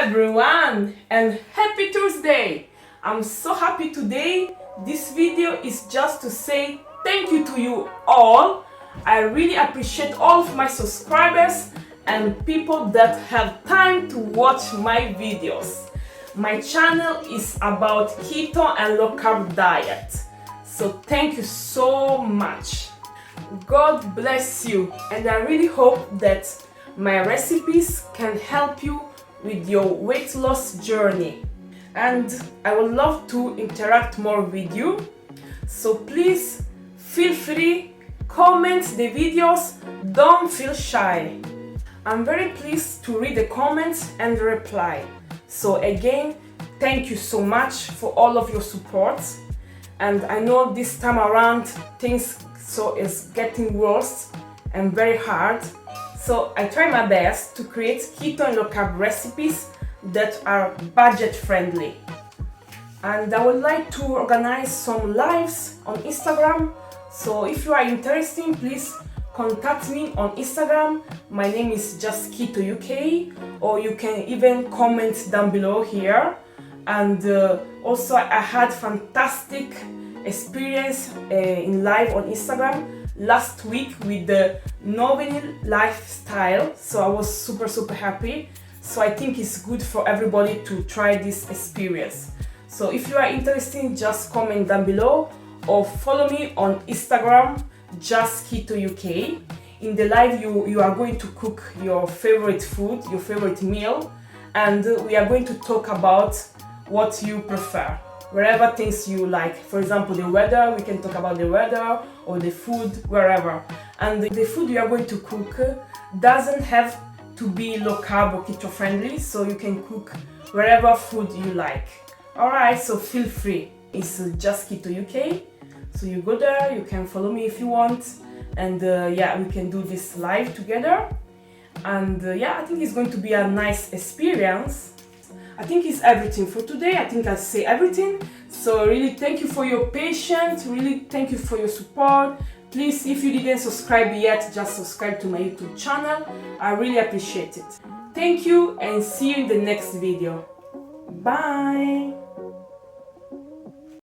everyone and happy Tuesday! I'm so happy today. This video is just to say thank you to you all. I really appreciate all of my subscribers and people that have time to watch my videos. My channel is about keto and low carb diet. So thank you so much. God bless you, and I really hope that my recipes can help you with your weight loss journey. And I would love to interact more with you. So please feel free, comment the videos, don't feel shy. I'm very pleased to read the comments and reply. So again, thank you so much for all of your support. And I know this time around things is getting worse and very hard. So I try my best to create keto and low carb recipes that are budget friendly. And I would like to organize some lives on Instagram. So if you are interested, please contact me on Instagram. My name is just Keto UK, or you can even comment down below here. And also I had fantastic experience in live on Instagram last week with the no vinyl lifestyle, so I was super happy. So I think it's good for everybody to try this experience. So if you are interested, just comment down below or follow me on Instagram, just Keto UK. In the live you are going to cook your favorite food, your favorite meal, and we are going to talk about what you prefer, wherever things you like. For example, the weather, we can talk about the weather, or the food, wherever. And the food you are going to cook doesn't have to be low carb or keto friendly, so you can cook wherever food you like. Alright, so feel free. It's just Keto UK. So you go there, you can follow me if you want, and yeah, we can do this live together. And yeah, I think it's going to be a nice experience. I think it's everything for today. I think I say everything. So really thank you for your patience. Really thank you for your support. Please, if you didn't subscribe yet, just subscribe to my YouTube channel. I really appreciate it. Thank you, and see you in the next video. Bye.